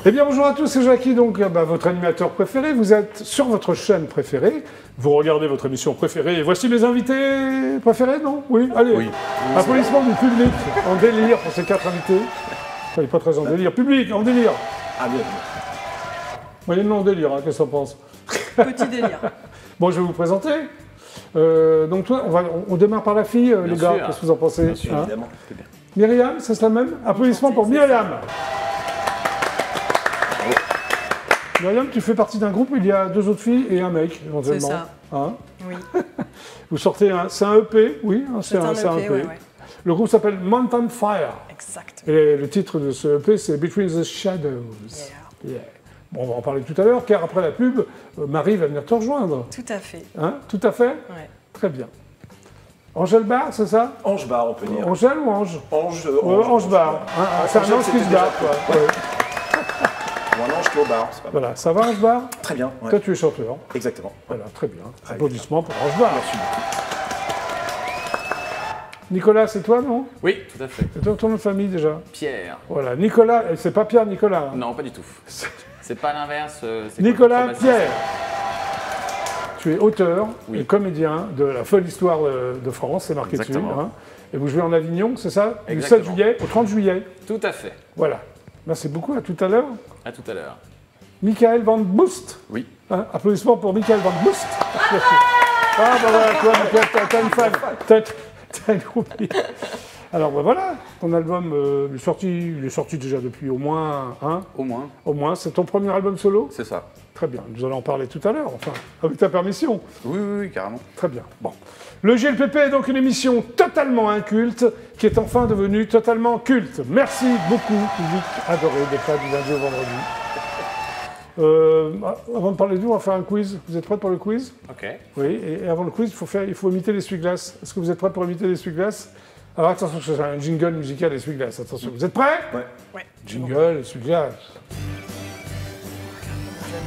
Eh bien, bonjour à tous, c'est Jackie, donc votre animateur préféré. Vous êtes sur votre chaîne préférée. Vous regardez votre émission préférée. Et voici mes invités préférés, non? Oui, allez. Oui. Applaudissements du public en délire pour ces 4 invités. Ça n'est pas très en délire. Public, en délire. Ah bien. Moyennement en délire, hein, qu'est-ce que t'en penses? Petit délire. Bon, je vais vous présenter. Donc, toi, on démarre par la fille, les gars. sûr. Qu'est-ce que vous en pensez? Bien sûr, Hein? évidemment. C'est bien. Myriam, c'est la même? Applaudissements pour Myriam. Myriam, tu fais partie d'un groupe où il y a 2 autres filles et un mec, éventuellement. C'est ça. Hein? Oui. Vous sortez c'est un EP, oui, hein, C'est un EP, ouais. Le groupe s'appelle Mountain Fire. Exact. Et le titre de ce EP, c'est Between the Shadows. Yeah. Bon, on va en parler tout à l'heure, car après la pub, Marie va venir te rejoindre. Tout à fait. Hein? Tout à fait? Ouais. Très bien. Angèle Bar, c'est ça? Ange bar, on peut dire. Angèle ou Ange? Ange. Ange Bar. Hein, c'est un Angèle, ange qui se c'était barre, déjà quoi. fait. Ouais. Ou un ange qui est au bar, c'est pas mal. Voilà, ça va Ange Bar? Très bien. Ouais. Toi, tu es chanteur. Exactement. Voilà, très bien. Très Applaudissements pour Ange Bar. Merci beaucoup. Nicolas, c'est toi, non? Oui, tout à fait. C'est toi ton nom de famille déjà? Pierre. Voilà, Nicolas, c'est pas Pierre Nicolas. hein. Non, pas du tout. C'est pas l'inverse. c'est Nicolas quoi le traumatisme? Pierre. Tu es auteur Oui. et comédien de La folle histoire de France, c'est marqué dessus. Exactement. Hein. Et vous jouez en Avignon, c'est ça? Du 7 Exactement. juillet au 30 juillet. Tout à fait. Voilà. Merci beaucoup, à tout à l'heure. À tout à l'heure. Michael Van Boost. Oui. Hein, applaudissements pour Michael Van Boost. Merci. Ah, bah voilà, toi, Michael, t'as une fan. T'as une groupie. Alors, bah voilà, ton album il est sorti déjà depuis au moins, hein, Au moins. au moins. C'est ton premier album solo? C'est ça. Très bien, nous allons en parler tout à l'heure, enfin, avec ta permission. Oui, carrément. Très bien. Bon. Le GLPP est donc une émission totalement inculte qui est enfin devenue totalement culte. Merci beaucoup, public adoré, d'être là du lundi au vendredi. Avant de parler de vous, on va faire un quiz. Vous êtes prêts pour le quiz? Ok. Oui, et avant le quiz, il faut imiter l'essuie-glace. Est-ce que vous êtes prêts pour imiter l'essuie-glace? Alors attention, c'est un jingle musical essuie-glace. Attention, vous êtes prêts? Ouais. Ouais. Jingle essuie-glace.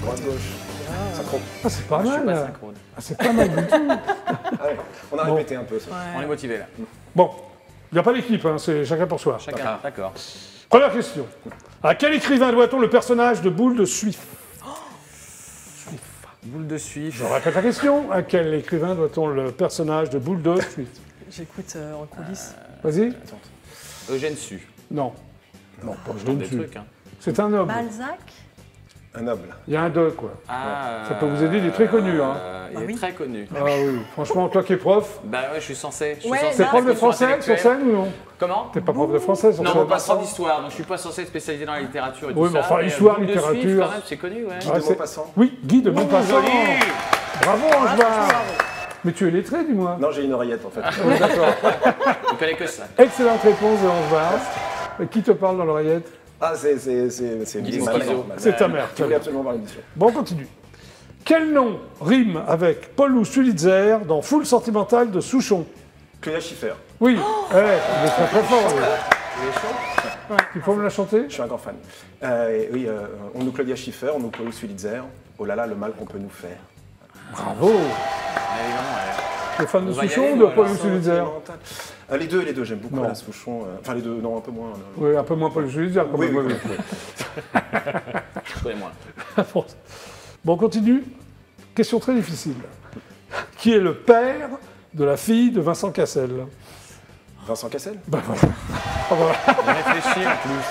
Droite, gauche. Synchro. Ah, c'est pas Je suis mal. pas là. synchrone. Ah, c'est pas mal du tout. Ah ouais. On a répété un peu ça. On est motivé là. Bon, il n'y a pas d'équipe, hein, c'est chacun pour soi. Chacun. D'accord. Première question. À quel écrivain doit-on le personnage de Boule de Suif? Boule de suif. Je répète la question. À quel écrivain doit-on le personnage de Boule de Suif? J'écoute en coulisses. Vas-y. Eugène Sue. Non. Non, pas Je je tente ne des suis. trucs. Hein. C'est un homme. Balzac. Un noble. Il y a un 2, quoi. Ah, Ça peut vous aider, il est très connu, hein. Il Bah est oui. très connu. Ah oui, franchement, toi qui es prof, Bah ouais, je suis censé. Je suis Ouais, censé t'es là, prof de être français intellectuel. sur scène ou non? Comment? T'es pas prof de français sur Non, scène? pas prof d'histoire, donc je suis pas censé être spécialisé dans la littérature et Oui, tout mais ça. enfin, histoire, Boule de littérature. Suif, quand même, c'est connu, ouais. Ah, De Maupassant. Oui, Guy de Maupassant. Joli. Bravo, Ah, Angebar. bravo. Mais tu es lettré, dis-moi. Non, j'ai une oreillette en fait. Oui, d'accord. Il fallait que ça. Excellente réponse de Angebar. Qui te parle dans l'oreillette? Ah, c'est Guy ma Schizo. mère. C'est ta mère. Je voulais absolument voir l'émission. Bon, on continue. Quel nom rime avec Paulou Sulitzer dans Foule sentimentale de Souchon? Claudia Schiffer. Oui, il est très très fort. lui. Il est chaud. Il faut me la chanter? Je suis un grand fan. Oui, on nous Claudia Schiffer, on nous Paul Sulitzer. Oh là là, le mal qu'on peut nous faire. Bravo. Évidemment, ouais. Tu es fan de On va y Souchon aller, ou de nous, alors. Paulou Sulitzer? Les deux, j'aime beaucoup Non. la Souchon. Enfin, les deux, non, un peu moins. Oui, un peu moins Paulou Sulitzer quand Oui, même. oui, oui, Je connais moi. oui. Bon, on continue. Question très difficile. Qui est le père de la fille de Vincent Cassel? Vincent Cassel. Ben voilà. Ah, voilà. Réfléchis en plus.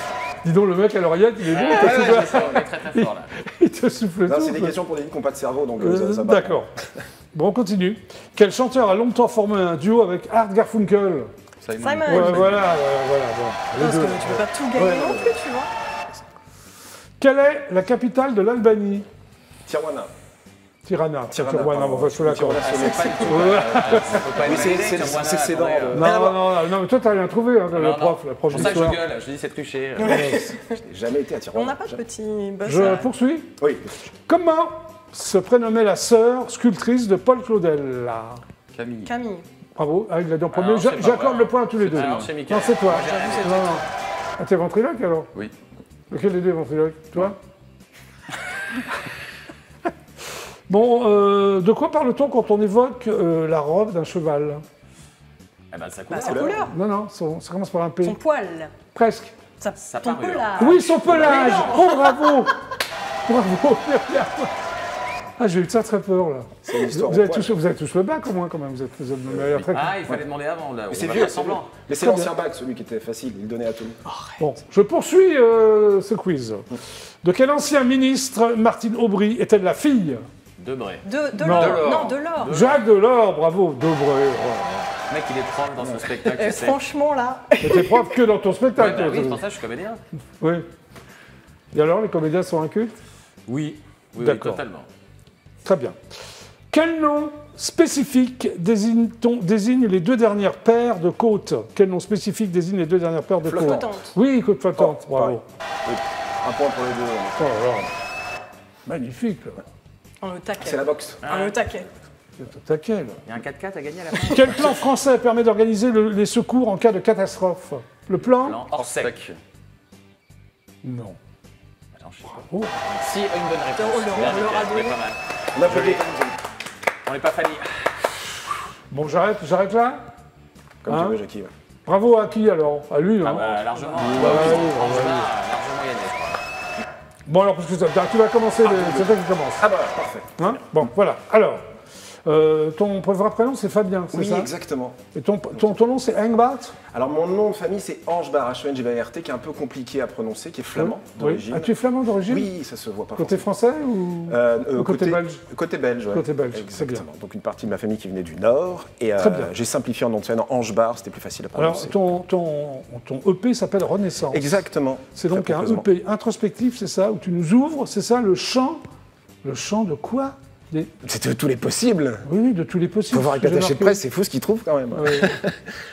Dis donc, le mec à l'oreillette, il est bon, Ouais, il te ouais, souffle- je sais, on est très très fort là. il te souffle Non, tout. c'est des questions pour des gens qui n'ont pas de cerveau, donc ça va. D'accord. Bon, on continue. Quel chanteur a longtemps formé un duo avec Art Garfunkel? Simon. Ouais, voilà, voilà. Bon, les Parce deux. que tu peux pas tout gagner Ouais. non plus, tu vois. Quelle est la capitale de l'Albanie? Tijuana. Tirana. Tirana, Tirana, pardon. bon, enfin, celui-là, Tirana, quand Ah, même. c'est pas du tout. Faut pas Oui, être c'est- mêlé, c'est- Tijuana, c'est sédant, attendez, le- Non, mais toi, t'as rien trouvé, hein, le Non, prof, non. la prof C'est pour ça que je d'histoire. gueule, je dis c'est triché. Je n'ai jamais été à Tijuana. On n'a pas de petit buzz. Je poursuis. Oui. Comment se prénommait la sœur sculptrice de Paul Claudel là? Camille. Camille. Bravo, ah, il l'a dit en premier. Alors, c'est pas J'accorde moi. le point à tous les deux. Alors, c'est Mickaël. Non, c'est toi. Moi, j'ai rien dit. Non, non. Ah, t'es ventriloque alors? Oui. Lequel des deux est ventriloque? Toi? Bon, de quoi parle-t-on quand on évoque la robe d'un cheval? Eh ben, ça Bah, coule. sa couleur. Non, ça commence par un P. Son poil. Presque. Sa Ton parure. pelage. Oui, son pelage. Oh, bravo. Bravo, Myriam. Ah, j'ai eu de ça très peur, là. C'est une histoire Vous en avez, poil. tous, vous avez tous le bac, au moins, quand même. Vous êtes mais après, Ah, il fallait demander avant, là. Mais On c'est va vieux, faire c'est semblant. vieux. Mais c'est Très l'ancien bac, celui qui était facile, il donnait à tout le monde. Bon, je poursuis ce quiz. De quel ancien ministre Martine Aubry est-elle la fille? Debré. De Non. l'or. Non, de l'or. Jacques Delors, bravo. Debré. Le mec, il est prof dans ce spectacle, tu sais. Franchement, là. T'es prof que dans ton Ouais, spectacle. bah oui, toi. c'est pour ça que je suis comédien. Oui. Et alors, les comédiens sont incultes? Oui. Oui, D'accord. totalement. Très bien. Quel nom spécifique désigne les deux dernières paires de côtes? Quel nom spécifique désigne les deux dernières paires de côtes? Flottante. Oui, côte flottante, Oh, bravo. Oui. Un point pour les deux. Oh là là. Magnifique, là. On le taquet. C'est la boxe. On le taquet. C'est au taquet, là. Il y a un 4x4 à gagner à la fin. Quel plan français permet d'organiser les secours en cas de catastrophe? Le plan? Plan hors sec. Non. Attends, je sais pas. Oh. Si, une bonne réponse. On l'aura Bien, donné. on est pas mal. On applaudit On n'est pas Fanny. Bon, j'arrête là? comme Hein tu veux, Jackie. ouais. Bravo à qui alors? À lui, Ah non? bah, largement. oui, Franchement, largement gagné, je crois. Bon, alors, parce que tu vas commencer, c'est toi qui commence. Ah bah, parfait. Hein? Bon, voilà. Alors, ton vrai prénom, c'est Fabien, c'est Oui, ça? exactement. Et ton nom, c'est Engbart? Alors, mon nom de famille, c'est Angebar, H-E-N-G-B-A-R-T, qui est un peu compliqué à prononcer, qui est flamand d'origine. Ah, tu es flamand d'origine? Oui, ça se voit pas Côté forcément. français ou Côté belge? Côté belge, ouais. Côté belge, c'est Exactement. Donc une partie de ma famille qui venait du Nord. Et Très bien. j'ai simplifié en nom de scène en Angebar, c'était plus facile à Alors, prononcer. ton EP s'appelle Renaissance. Exactement. C'est donc Très un pompeusement. EP introspectif, c'est ça, où tu nous ouvres, c'est ça, le chant de quoi? C'était tous les possibles. Oui, de tous les possibles. Faut voir avec J'ai l'attaché de marqué. presse, c'est fou ce qu'ils trouvent quand même. Ouais.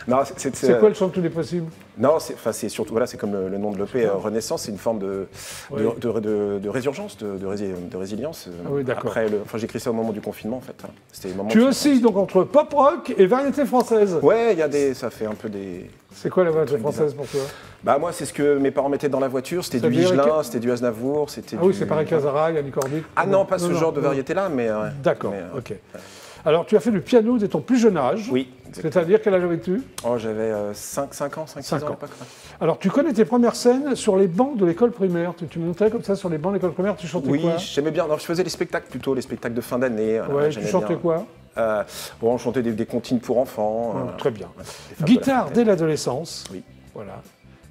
Non, C'est quoi le chant de tous les possibles? Non, c'est surtout, voilà, c'est comme le nom de l'EP, Renaissance, c'est une forme de résurgence, de résilience. Ah oui, d'accord. Enfin, j'ai écrit ça au moment du confinement, en fait. Hein. C'était le moment Tu où- oscilles donc entre pop rock et variété française. Ouais, ça fait un peu des... C'est quoi la variété Truc française pour toi? Bah moi, c'est ce que mes parents mettaient dans la voiture, c'était Ça du veut dire Higelin, que- c'était du Aznavour, c'était Ah oui, du- c'est pareil Casara, Yannick Cordic. Ah non, pas ce genre de non. variété-là, mais... ouais. D'accord, Mais, ok. Alors, tu as fait du piano dès ton plus jeune âge. Oui. C'est-à-dire, quel âge avais-tu? Oh, j'avais 5 ans, 5-6 5 ans à ans. l'époque. ouais. Alors, tu connais tes premières scènes sur les bancs de l'école primaire. Tu montais comme ça sur les bancs de l'école primaire, tu chantais Oui, quoi? j'aimais bien. Non, je faisais les spectacles plutôt, les spectacles de fin d'année. Ouais, tu j'aimais chantais bien. quoi? Bon, on chantait des comptines pour enfants. Très bien. des fables de la Guitare Fontaine. dès l'adolescence. Oui. Voilà.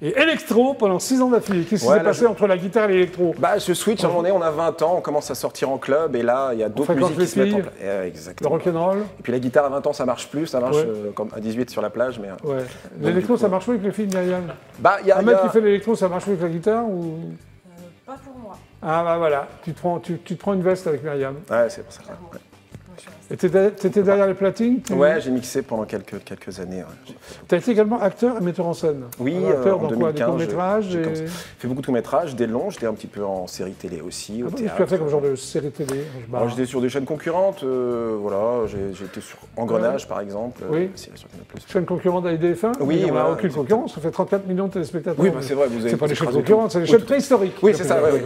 Et électro pendant 6 ans d'affilée. Qu'est-ce qui Ouais, s'est là, passé entre la guitare et l'électro? Bah, je switch, à un moment donné, on a 20 ans, on commence à sortir en club, et là, il y a d'autres fréquente musiques qui les se mettent en filles, place. Le Exactement. rock'n'roll? Et puis la guitare à 20 ans, ça marche plus, ça marche Ouais. comme à 18 sur la plage, mais... Ouais. Donc, L'électro, du coup, ça marche mieux avec les filles, Myriam? Bah, il y a... Un mec qui fait l'électro, ça marche mieux avec la guitare ou... Pas pour moi. Ah bah voilà, tu te prends une veste avec Myriam. Ouais, c'est pour ça. Ouais. Et t'étais derrière les platines? Ouais, j'ai mixé pendant quelques années. Ouais. T'as été également acteur et metteur en scène? Oui, Alors, acteur en dans quoi? Des 2015, courts-métrages j'ai et... J'ai fait beaucoup de courts-métrages, des longs, j'étais un petit peu en série télé aussi, au Ah bon, théâtre. tu as fait comme genre de série télé? Alors, j'étais sur des chaînes concurrentes, voilà, j'ai été sur Engrenage par exemple, Oui. série sur Canal+. Chaîne concurrente à IDF1? Oui, mais on n'a voilà, aucune exactement. concurrence, ça fait 34 millions de téléspectateurs. Oui, bah, c'est vrai, vous avez C'est pas des chaînes écrasé concurrentes, tout. c'est des Oui, chaînes tout- préhistoriques. Oui, c'est ça, ouais, oui.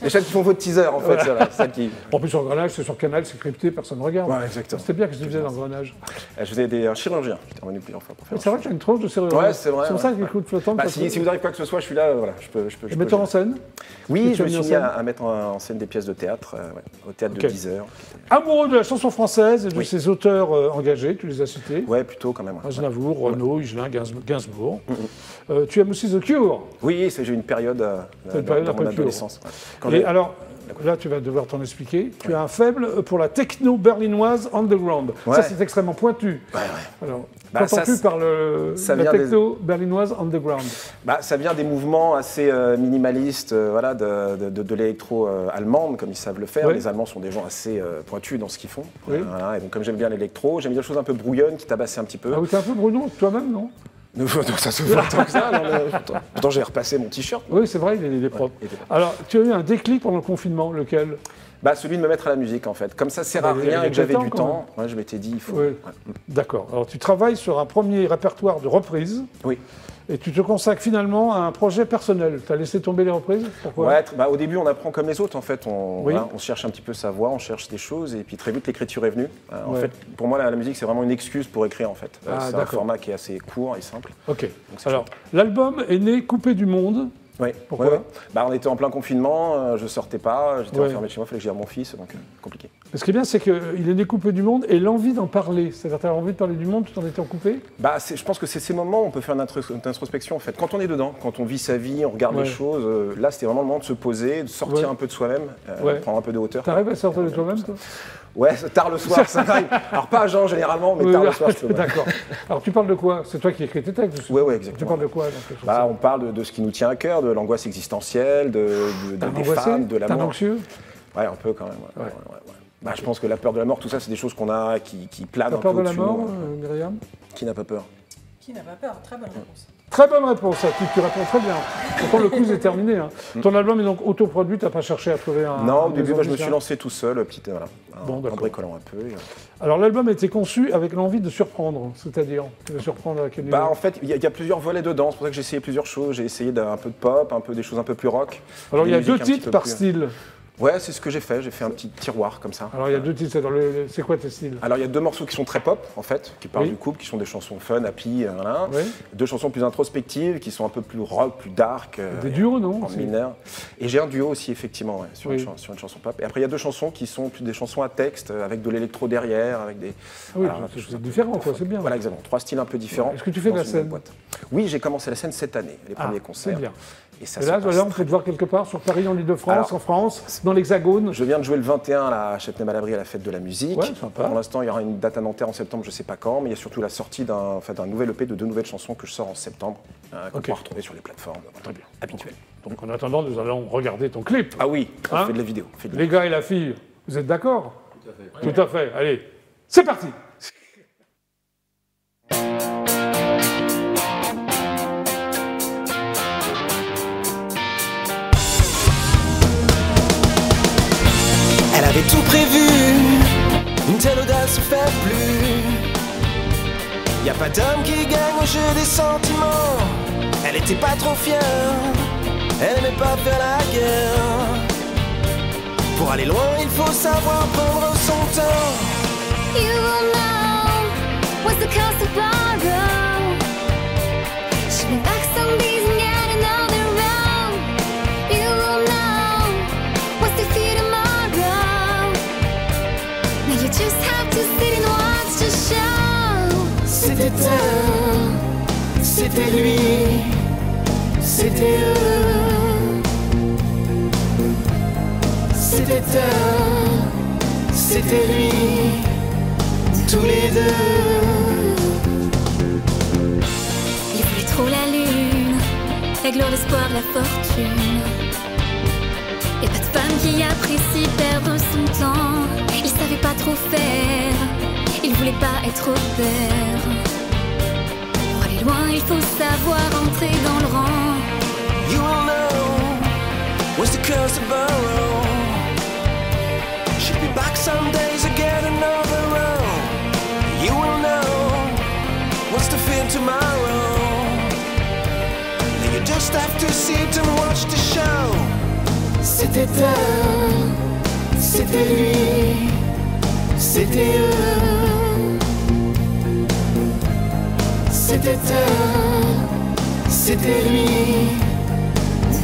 Les chaînes qui font votre teaser en fait, c'est ça qui... En plus, Engrenage, c'est sur Canal, c'est crypté, personne ne regarde. Ouais, exactement. C'était bien que je faisais d'Engrenage. Je faisais un chirurgien, j'étais revenu plusieurs fois pour faire C'est vrai que tu as une tranche de sérieux. Ouais, c'est vrai, C'est pour ça ouais. que l'écoute flottante. Bah, parce si que- vous arrive quoi que ce soit, je suis là, voilà, je peux Et metteur en scène? Oui, tu je as me mis suis en mis scène à mettre en scène des pièces de théâtre, ouais, au théâtre Ok. de 10 heures. Amoureux de la chanson française et de Oui. ses auteurs engagés, tu les as cités. Ouais, plutôt quand même. ouais. Aznavour, Renaud, Higelin, Gainsbourg. Tu aimes aussi The Cure. Oui, j'ai eu une période, T'as une période dans un peu mon Cure. adolescence. ouais. Quand Et j'ai- alors, là, tu vas devoir t'en expliquer. Tu as un faible pour la techno berlinoise underground. Ça, Ouais. c'est extrêmement pointu. Ouais, ouais. Alors, Bah, ça, qu'entends-tu par ça la vient des- techno berlinoise underground? Bah, ça vient des mouvements assez minimalistes voilà, de l'électro allemande, comme ils savent le faire. Oui. Les Allemands sont des gens assez pointus dans ce qu'ils font. Oui. Voilà, et donc, comme j'aime bien l'électro, j'aime bien les choses un peu brouillonnes qui tabassaient un petit peu. Ah oui, t'es un peu Bruno, toi-même, non? Non, ça se voit tant que ça. Non, mais pourtant, j'ai repassé mon t-shirt. Oui, c'est vrai, il est propre. il était propre. Alors, tu as eu un déclic pendant le confinement, lequel? Bah, celui de me mettre à la musique, en fait. Comme ça sert à Ah, il y rien avait et que j'avais temps, du quand temps, ouais, je m'étais dit, il faut... Oui. Ouais. D'accord. Alors, tu travailles sur un premier répertoire de reprises. Oui. Et tu te consacres finalement à un projet personnel. Tu as laissé tomber les reprises? Pourquoi? Ouais, bah, au début, on apprend comme les autres, en fait. On, Oui. voilà, on cherche un petit peu sa voix, on cherche des choses, et puis très vite, l'écriture est venue. En Ouais. fait, pour moi, la musique, c'est vraiment une excuse pour écrire, en fait. Ah, c'est un d'accord. format qui est assez court et simple. Ok. c'est Alors, l'album est né coupé du monde. Oui. Pourquoi? Ouais. Bah, on était en plein confinement, je sortais pas, j'étais Ouais. enfermé chez moi, il fallait que j'aille à mon fils, donc compliqué. Ce qui est bien, c'est qu'il est découpé du monde et l'envie d'en parler. C'est-à-dire, tu as envie de parler du monde tout en étant coupé? Bah, je pense que c'est ces moments où on peut faire une introspection en fait. Quand on est dedans, quand on vit sa vie, on regarde Ouais. les choses, là c'était vraiment le moment de se poser, de sortir Ouais. un peu de soi-même, Ouais. prendre un peu de hauteur. T'arrives à sortir de toi-même, toi? Ouais, c'est tard le soir, ça arrive. Alors pas à Jean généralement, mais tard le soir je peux. Ouais, D'accord. Alors, tu parles de quoi? C'est toi qui écris tes textes? ouais, Tu exactement. parles de quoi dans tes chansons? Bah, on parle de ce qui nous tient à cœur, de l'angoisse existentielle, T'es un des angoissé? femmes, de T'es un l'amour. anxieux? Ouais, un peu quand même. Ouais, Ouais. ouais. Bah, je pense que la peur de la mort, tout ça, c'est des choses qu'on a qui planent T'as un peur peu de la au-dessus de mort, nous. Myriam? Qui n'a pas peur? Qui n'a pas peur? Très bonne réponse. Très bonne réponse, ça. Tu réponds très bien. Pourtant, le quiz est terminé. Hein. Ton album est donc autoproduit, tu n'as pas cherché à trouver un. Non, au un début, moi, je me musicien. suis lancé tout seul, voilà, Bon, en d'accord. bricolant un peu. Alors, l'album a été conçu avec l'envie de surprendre, c'est-à-dire de surprendre à quel niveau? Bah, en fait, il y a plusieurs volets dedans, c'est pour ça que j'ai essayé plusieurs choses. J'ai essayé un peu de pop, un peu des choses un peu plus rock. Alors, il y a des deux musiques un petit titres peu par plus- style. Ouais, c'est ce que j'ai fait un petit tiroir comme ça. Alors, il y a deux titres. C'est quoi tes styles? Alors, il y a deux morceaux qui sont très pop, en fait, qui parlent Oui. du couple, qui sont des chansons fun, happy, voilà. Oui. Deux chansons plus introspectives, qui sont un peu plus rock, plus dark. Des duos, non? En aussi mineur. Et j'ai un duo aussi, effectivement, ouais, sur, Oui. sur une chanson pop. Et après, il y a deux chansons qui sont plus des chansons à texte, avec de l'électro derrière, avec des... Ah oui, voilà, c'est choses un peu différent, plus quoi, c'est bien. Voilà, exactement. Trois styles un peu différents. Est-ce que tu fais de dans la une scène? même boîte. Oui, j'ai commencé la scène cette année, les premiers c'est concerts. bien. Et ça Et se là, passe voilà, on peut très te voir quelque part sur Paris, en Ile-de-France, Alors, en France, dans l'Hexagone. Je viens de jouer le 21 à Châtenay-Malabry à la fête de la musique. Ouais, sympa. Pour l'instant, il y aura une date à Nanterre en septembre, je ne sais pas quand, mais il y a surtout la sortie d'un nouvel EP de 2 nouvelles chansons que je sors en septembre, qu'on Ok. pourra retrouver sur les plateformes Très bien. habituelles. Donc, en attendant, nous allons regarder ton clip. Ah oui, on Hein fait de la vidéo. on fait de la Les gars et la fille, vous êtes d'accord? Tout à fait. Tout à fait. Allez, c'est parti. Elle avait tout prévu, une telle audace se fait plus. Y a pas d'homme qui gagne au jeu des sentiments. Elle était pas trop fière, elle aimait pas faire la guerre. Pour aller loin, il faut savoir prendre son temps. You will know what's the cost of borrow. She'll be back some days and get another round. You will know what's the fear tomorrow. Now you just have to sit and watch the show. C'était elle, c'était lui, c'était eux. C'était elle, c'était lui, tous les deux. Il voulait trop la lune, la gloire, l'espoir, la fortune. Y'a pas de femme qui apprécie perdre son temps. Il savait pas trop faire, il voulait pas être au père. Pour aller loin, il faut savoir entrer dans le rang. You will know what's the curse of borrow. She'll be back some days again another round. You will know what's the fear tomorrow. Now you just have to sit and watch the show. C'était elle, c'était lui, c'était eux. C'était elle, c'était lui,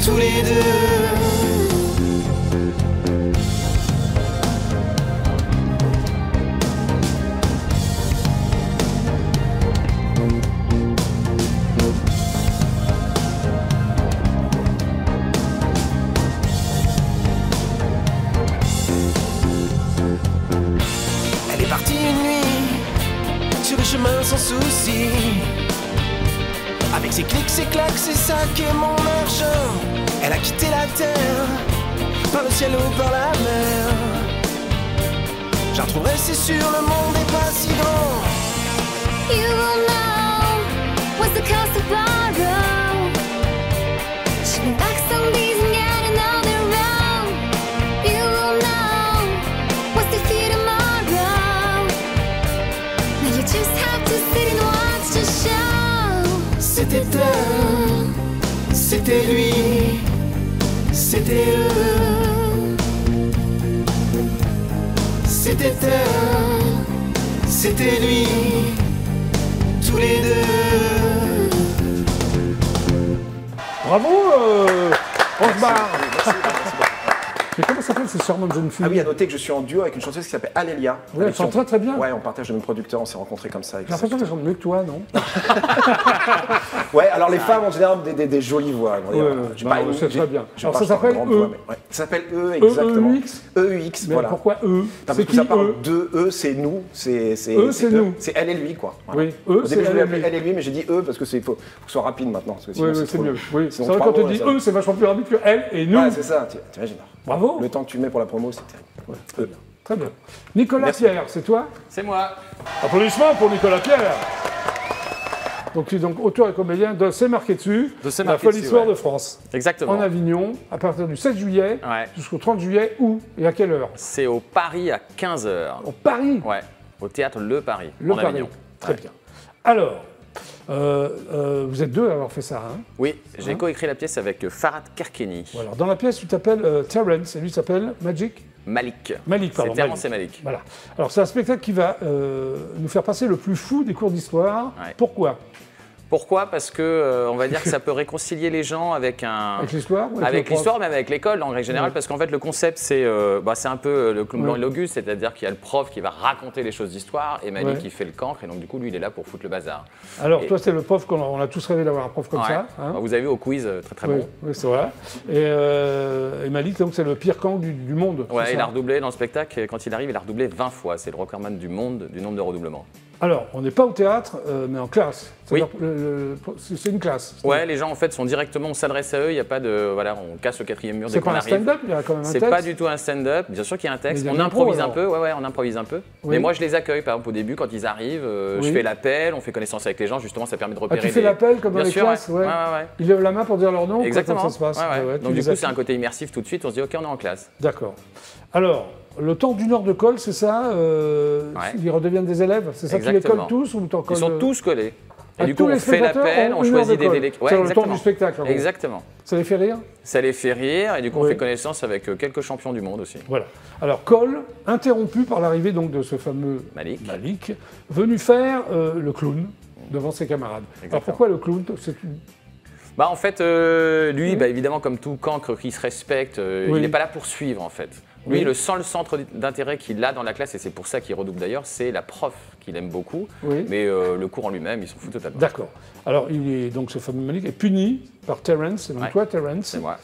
tous les deux. Elle est partie une nuit sur le chemin sans souci. Avec ses clics, ses claques, ses sacs et mon argent. Elle a quitté la terre, par le ciel ou par la mer. Je la retrouverai, c'est sûr, le monde n'est pas si grand. You will know what's the cost of borrow. She'll be back some days and get another round. You will know what's the fear tomorrow. Now you just have to sit and watch the show. C'était elle, c'était lui, c'était eux. C'était elle, c'était lui, tous les deux. Bravo, Rosbar. Mais comment s'appelle ces charmantes jeunes filles? Ah oui, à noter que je suis en duo avec une chanteuse qui s'appelle Alélia. Oui, elles sont très très bien. Ouais, on partage le même producteur, on s'est rencontrés comme ça. J'ai l'impression qu'elles chantent mieux que toi, non? Ouais, alors les femmes en général ont des jolies voix. C'est très bien. Alors ça s'appelle E. Ça s'appelle E, exactement. EUX. EUX, Mais voilà. pourquoi E? Parce C'est que qui ça parle E? de E, c'est nous. E, c'est nous. C'est elle et lui, quoi. Voilà. Oui, E, Au c'est début, je voulais elle et appeler lui. elle et lui, mais j'ai dit E parce que faut que ce soit rapide maintenant. Parce que sinon, Oui, c'est trop mieux. long. Oui. C'est Sinon, vrai, trois quand on mots, dit ça- E, c'est vachement plus rapide que elle et nous. Ouais, c'est ça, t'imagines. Bravo. Le temps que tu mets pour la promo, c'est terrible. Très bien. Très bien. Nicolas Merci. Pierre, c'est toi? C'est moi. Applaudissements pour Nicolas Pierre. Donc, tu es donc auteur et comédien de C'est marqué dessus, De C'est la marqué folle dessus, histoire ouais. de France. Exactement. En Avignon, à partir du 7 juillet Ouais. jusqu'au 30 juillet, où et à quelle heure? C'est au Paris à 15h. Au Paris. Ouais, au théâtre Le Paris, Le en Paris. Avignon. Très Ouais. bien. Alors, vous êtes deux à avoir fait ça. Hein. Oui, j'ai coécrit la pièce avec Farhad Kerkeni. Voilà. Dans la pièce, tu t'appelles Terence et lui s'appelle Magic Malik. Malik, pardon. C'est Terence Malik. et Malik. Voilà. Alors, c'est un spectacle qui va nous faire passer le plus fou des cours d'histoire. Ouais. Pourquoi? Pourquoi? Parce que on va dire que ça peut réconcilier les gens avec un. Avec l'histoire ou Avec le prof? l'histoire, même avec l'école en règle générale, Ouais. parce qu'en fait le concept c'est un peu le clown blanc Ouais. et l'auguste, c'est-à-dire qu'il y a le prof qui va raconter les choses d'histoire et Malik Ouais. qui fait le cancre, et donc du coup lui il est là pour foutre le bazar. Alors, Et- toi, c'est le prof on a tous rêvé d'avoir un prof comme Ouais. ça. Hein. Bah, vous avez vu au quiz, très très Oui, bon. oui, c'est vrai. Et Malik, donc, c'est le pire camp du monde. c'est Ouais, ça il a redoublé dans le spectacle, et quand il arrive il a redoublé 20 fois, c'est le recordman du monde du nombre de redoublements. Alors, on n'est pas au théâtre, mais en classe. Oui. C'est-à-dire, c'est une classe. Ouais, les gens en fait sont directement, on s'adresse à eux, il n'y a pas de. Voilà, on casse le quatrième mur dès C'est qu'on pas un arrive. stand-up, il y a quand même un C'est texte. pas du tout un stand-up, bien sûr qu'il y a un texte, Mais il y a on de l'impro, improvise un alors. peu, ouais, on improvise un peu. Oui. Mais moi je les accueille, par exemple au début quand ils arrivent, Oui. je fais l'appel, on fait connaissance avec les gens, justement ça permet de Ah, repérer tu fais les- l'appel comme dans Bien les sûr, classes, ouais. ouais. Ouais. Ils lèvent la main pour dire leur nom. Exactement. Comment ça se passe? Ouais, ouais. Ouais, tu Donc les du coup accueilles. c'est un côté immersif tout de suite, on se dit ok on est en classe. D'accord. Alors, le temps d'une heure de colle, c'est ça Ouais. Ils redeviennent des élèves? C'est ça, tu les Exactement. colles tous ou t'en Ils colles sont tous collés. Et Ah, du tous coup les on fait spectateurs l'appel, ont on une heure choisit de des colle. délégués. C'est le temps du spectacle, en gros. Exactement. Ça les fait rire? Ça les fait rire et du coup on Oui. fait connaissance avec quelques champions du monde aussi. Voilà. Alors, colle, interrompu par l'arrivée donc de ce fameux Malik. venu faire le clown devant ses camarades. Alors, Exactement. pourquoi le clown? C'est une... Bah en fait, lui, bah, évidemment, comme tout cancre qui se respecte, Oui. il n'est pas là pour suivre en fait. Lui, Oui. le seul centre d'intérêt qu'il a dans la classe, et c'est pour ça qu'il redouble d'ailleurs, c'est la prof qu'il aime beaucoup. Oui. Mais le cours en lui-même, il s'en fout totalement. D'accord. Alors, donc ce fameux Malik est puni par Terence, et donc Ouais. toi, Terence, C'est moi.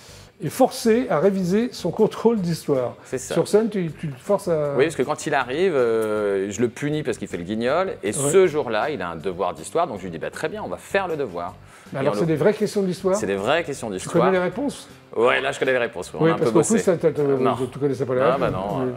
est forcé à réviser son contrôle d'histoire. C'est ça. Sur scène, tu le forces à... Oui, parce que quand il arrive, je le punis parce qu'il fait le guignol. Et ce jour-là, il a un devoir d'histoire. Donc je lui dis, bah, très bien, on va faire le devoir. Mais alors, Et c'est des vraies questions d'histoire? C'est des vraies questions Tu d'histoire. connais les réponses? Ouais, là, je connais les réponses. On Oui, a un peu parce qu'au bossé. coup, Non. tu ne connaissais pas les Ah, réponses. bah non. Oui.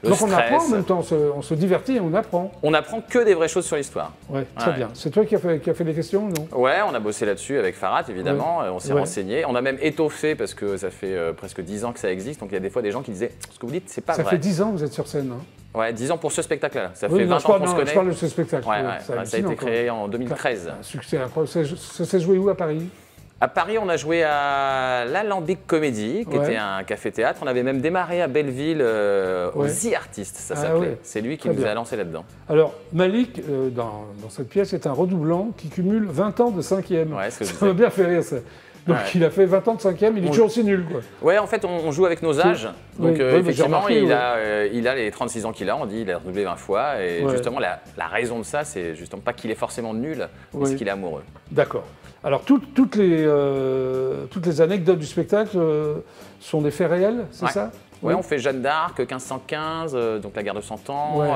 Le Donc on apprend en stress. même temps, on se divertit et on apprend. On apprend que des vraies choses sur l'histoire. Ouais, très Ouais. bien. C'est toi qui as fait les questions, non? Ouais, on a bossé là-dessus avec Farhad, évidemment. On s'est Ouais. renseigné. On a même étoffé parce que ça fait presque 10 ans que ça existe. Donc il y a des fois des gens qui disaient ce que vous dites, c'est pas Ça vrai. fait 10 ans que vous êtes sur scène. Hein. Ouais, 10 ans pour ce spectacle-là. Ça Oui, fait non, 20 je ans parle, qu'on se non, connaît. je parle de ce spectacle. Ouais, Oui, ouais. c'est Ça a hallucinant, été quoi. créé en 2013. Un succès incroyable. Ça s'est joué où à Paris? À Paris, on a joué à l'Alambic Comedy, qui Ouais. était un café-théâtre. On avait même démarré à Belleville au Ouais. The Artist, ça Ah s'appelait. ouais. C'est lui qui Très nous bien. a lancé là-dedans. Alors, Malik, dans cette pièce, est un redoublant qui cumule 20 ans de 5e. Ouais, ce que je Ça m'a bien fait rire, ça. Donc, Ouais. il a fait 20 ans de 5e, il est toujours aussi nul, quoi. Ouais, en fait, on joue avec nos âges. Oui. Donc, Oui, mais j'ai effectivement, remarqué, il a les 36 ans qu'il a. On dit il a redoublé 20 fois. Et Ouais. justement, la raison de ça, c'est justement pas qu'il est forcément nul, mais Oui. c'est qu'il est amoureux. D'accord. Alors, toutes les anecdotes du spectacle sont des faits réels, c'est Ouais. ça? Ouais, on fait Jeanne d'Arc, 1515, donc la guerre de 100 ans. Ouais.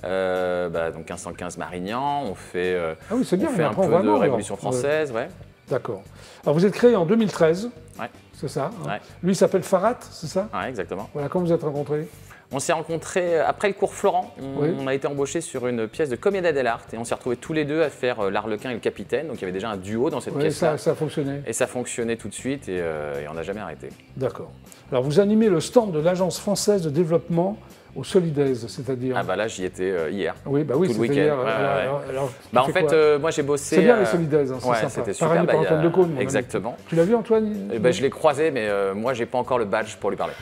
Donc 1515 Marignan. On fait, Ah oui, c'est bien, on on fait un apprend peu de vraiment, alors. Révolution Ouais. française. Ouais. D'accord. Alors, vous êtes créé en 2013, Ouais. c'est ça? Hein. Ouais. Lui, il s'appelle Farhad, c'est ça? Ouais, exactement. Voilà, quand vous êtes rencontrés? On s'est rencontrés après le cours Florent. Oui. On a été embauchés sur une pièce de Commedia dell'arte et on s'est retrouvés tous les deux à faire l'Arlequin et le Capitaine. Donc il y avait déjà un duo dans cette Oui, pièce-là. ça a fonctionné. Et ça fonctionnait tout de suite et on n'a jamais arrêté. D'accord. Alors, vous animez le stand de l'Agence française de développement au Solidaise, c'est-à-dire. Ah bah là, j'y étais hier. Oui, bah oui, tout le c'était week-end. hier. Ouais. Alors, Bah, tu en fais fait, quoi moi j'ai bossé. C'est bien les Solidaises, hein, c'est ouais, sympa. c'était super. Pareil pour Antoine Decaune, mon ami. Exactement. Tu l'as vu, Antoine? Bah, je l'ai croisé, mais moi j'ai pas encore le badge pour lui parler.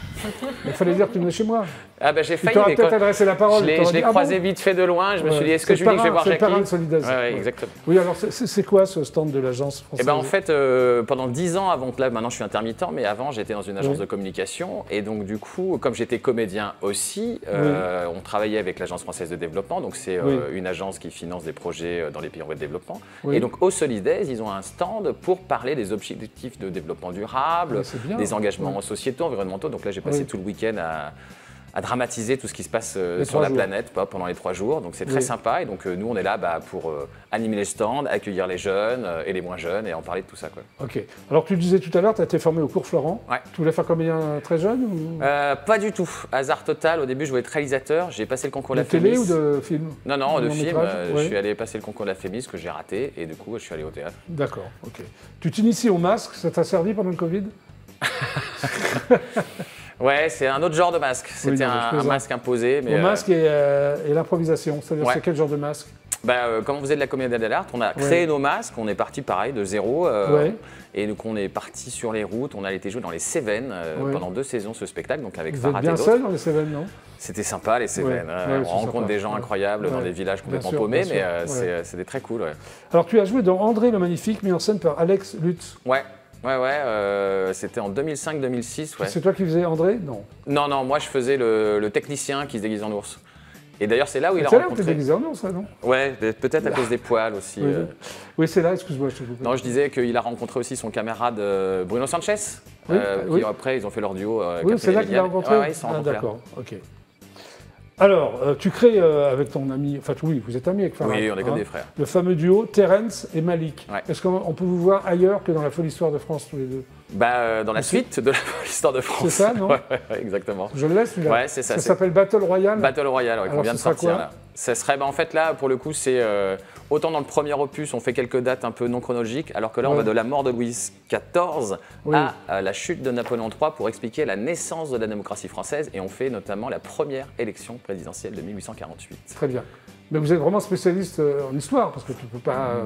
Il fallait dire que tu venais chez moi. Ah bah j'ai Tu failli. t'aurais mais peut-être quand- adressé la parole. Je l'ai t'aurais dit, ah croisé bon vite fait de loin. Je me suis dit, est-ce que C'est je lui dis que je vais le voir parrain, c'est le parrain de Jackie? Solidaise. Ouais, Ouais. exactement. Oui, alors c'est quoi ce stand de l'agence Et française? ben en fait, pendant 10 ans avant que là, maintenant je suis intermittent, mais avant j'étais dans une agence Oui. de communication et donc du coup, comme j'étais comédien aussi, on travaillait avec l'agence française de développement, donc c'est Oui. une agence qui finance des projets dans les pays en voie de développement. Oui. Et donc au Solidaise, ils ont un stand pour parler des objectifs de développement durable, Oui, c'est bien. des engagements Oui. sociétaux, environnementaux. Donc là, j'ai passé Oui. tout le week-end à dramatiser tout ce qui se passe Les sur 3 la jours. planète pendant les 3 jours. Donc c'est très Oui. sympa. Et donc nous, on est là pour animer les stands, accueillir les jeunes et les moins jeunes et en parler de tout ça, quoi. Ok. Alors tu disais tout à l'heure, tu as été formé au cours Florent. Ouais. Tu voulais faire comédien très jeune ou Pas du tout. Hasard total. Au début, je voulais être réalisateur. J'ai passé le concours de de la télé FEMIS. ou de film? Non, non, de long film. métrage Je Ouais. suis allé passer le concours de la FEMIS que j'ai raté. Et du coup, je suis allé au théâtre. D'accord, ok. Tu t'inities au masque, ça t'a servi pendant le Covid? Ouais, c'est un autre genre de masque. C'était non, mais je un plaisante. masque imposé. Mais, Au masque et l'improvisation, c'est-à-dire ouais. c'est quel genre de masque? Comme on faisait de la comédie dell'arte, on a créé nos masques, on est parti pareil de zéro. Ouais. Et donc on est parti sur les routes, on a été jouer dans les Cévennes Ouais. pendant 2 saisons ce spectacle, donc avec Vous Farhat êtes et bien d'autres. seul dans les Cévennes, non? C'était sympa les Cévennes. Ouais, On c'est rencontre sympa. des gens Ouais. incroyables dans Ouais. des villages Bien complètement sûr, paumés, bien mais sûr. Ouais. c'était très cool. Ouais. Alors tu as joué dans André le Magnifique, mis en scène par Alex Lutz. Ouais. C'était en 2005-2006. Ouais. C'est toi qui faisais André? Non. Non, moi je faisais le technicien qui se déguise en ours. Et d'ailleurs, c'est là où il a C'est là où t'es rencontré. déguisé en ours, ça, non? Ouais, peut-être à cause des poils aussi. Oui, oui, c'est là, excuse-moi, je te coupe. Non, je disais qu'il a rencontré aussi son camarade Bruno Sanchez. Oui, oui. Puis après, ils ont fait leur duo. Oui, c'est là qu'il a rencontré? Ouais, ils se sont rencontrés là. D'accord, ok. Alors, tu crées avec ton ami, enfin oui, vous êtes amis avec Farhat. Oui, on est comme des frères. Le fameux duo Terence et Malik. Ouais. Est-ce qu'on peut vous voir ailleurs que dans la folle histoire de France tous les deux? Dans la suite de l'histoire de France. C'est ça, non? Ouais, exactement. Je le laisse, celui-là. Ouais, c'est ça, Ça c'est- s'appelle Battle Royale. Battle Royale, ouais, qu'on Alors, vient de ce sera sortir quoi là. Ça serait, en fait, là, pour le coup, c'est autant dans le premier opus, on fait quelques dates un peu non chronologiques, alors que là, on Ouais. va de la mort de Louis XIV Oui. à la chute de Napoléon III pour expliquer la naissance de la démocratie française, et on fait notamment la première élection présidentielle de 1848. Très bien. Mais vous êtes vraiment spécialiste en histoire, parce que tu peux pas...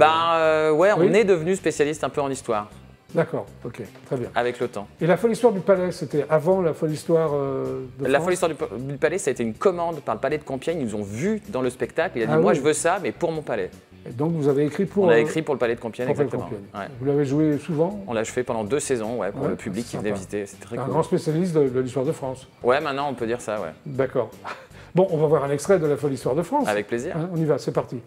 Ouais, oui. on est devenu spécialiste un peu en histoire, D'accord, ok, très bien. avec le temps. Et la folle histoire du palais, c'était avant la folle histoire de La France? folle histoire du palais, ça a été une commande par le palais de Compiègne. Ils nous ont vus dans le spectacle. Il a dit, Ah moi, oui. je veux ça, mais pour mon palais. Et donc vous avez écrit pour... On a écrit pour le palais de Compiègne, pour exactement. Compiègne. Ouais. Vous l'avez joué souvent? On l'a fait pendant 2 saisons, ouais, pour Ouais, le public c'est qui venait sympa. visiter. C'était très Un cool. grand spécialiste de l'histoire de France. Ouais, maintenant on peut dire ça, ouais. D'accord. Bon, on va voir un extrait de la folle histoire de France. Avec plaisir. Hein, on y va, c'est parti.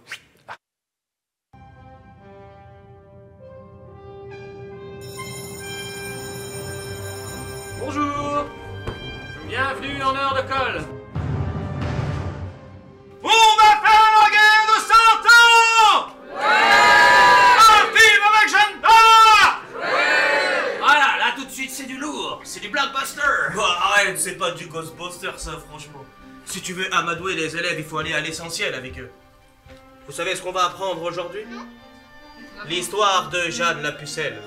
Bonjour. Bienvenue en heure de colle. On va faire la guerre de 100 ans. Un film avec Jeanne d'Arc. Voilà, là tout de suite c'est du lourd, c'est du blockbuster. Bah arrête, c'est pas du Ghostbuster ça franchement. Si tu veux amadouer les élèves, il faut aller à l'essentiel avec eux. Vous savez ce qu'on va apprendre aujourd'hui? L'histoire de Jeanne la Pucelle.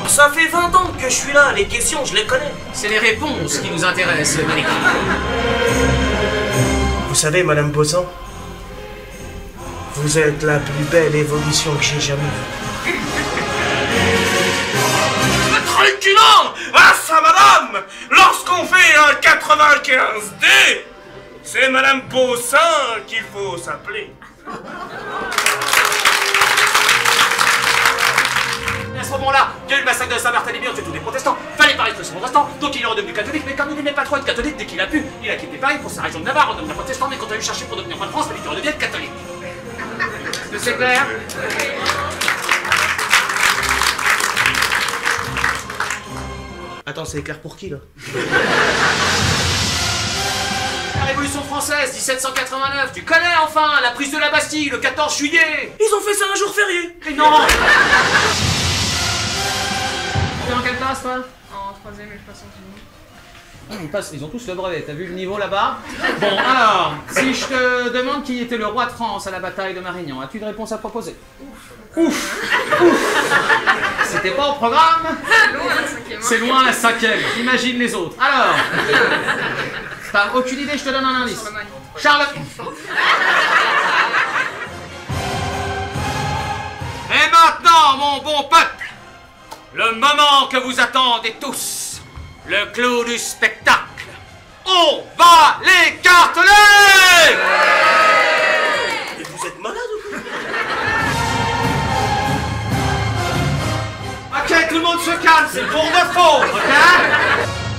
Ça fait 20 ans que je suis là, les questions je les connais. C'est les réponses qui nous intéressent, Malik. Vous savez, Madame Bossan, vous êtes la plus belle évolution que j'ai jamais vue. Truculent! Ah ça, madame! Lorsqu'on fait un 95D, c'est Madame Bossan qu'il faut s'appeler. À ce moment-là, il y a eu le massacre de Saint-Barthélemy, on tuait tous les protestants. Fallait Paris que ce soit protestant, donc il est redevenu catholique, mais comme il n'aimait pas trop être catholique dès qu'il a pu, il a quitté Paris pour sa région de Navarre, en devenant protestant, mais quand on a eu cherché pour devenir roi de France, il fallait qu'il redevienne catholique. Est-ce que c'est clair? Attends, c'est clair pour qui là? La Révolution française, 1789, tu connais enfin la prise de la Bastille, le 14 juillet. Ils ont fait ça un jour férié. Mais non. T'es en quelle classe, toi? En troisième et je passe en seconde. Ils ont tous le brevet, t'as vu le niveau là-bas? Bon, alors, si je te demande qui était le roi de France à la bataille de Marignan, as-tu une réponse à proposer? Ouf! C'était pas au programme? C'est loin la cinquième. Imagine les autres. Alors, t'as aucune idée, je te donne un indice. Charles. Et maintenant, mon bon peuple, le moment que vous attendez tous, le clou du spectacle. On va l'écarteler! Mais vous êtes malade ou quoi? Ok, tout le monde se calme, c'est pour de faux, ok?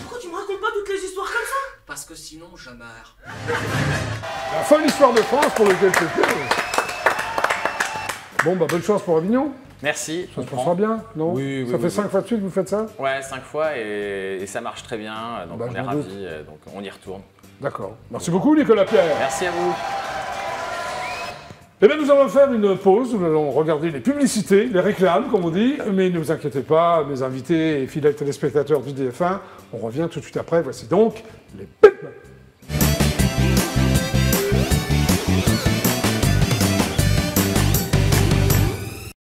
Pourquoi tu me racontes pas toutes les histoires comme ça? Parce que sinon, je meurs. La folle histoire de France pour lequel c'était. Bon, bah bonne chance pour Avignon. Merci. Ça se passera bien, non? Oui, oui, Ça fait oui, 5 fois de suite que vous faites ça? Ouais, 5 fois et ça marche très bien, donc Bah, on je est m'en doute. ravis, donc on y retourne. D'accord. Merci beaucoup, Nicolas Pierre. Merci à vous. Eh bien, nous allons faire une pause. Nous allons regarder les publicités, les réclames, comme on dit. Mais ne vous inquiétez pas, mes invités et fidèles téléspectateurs du DF1, on revient tout de suite après. Voici donc les Pep.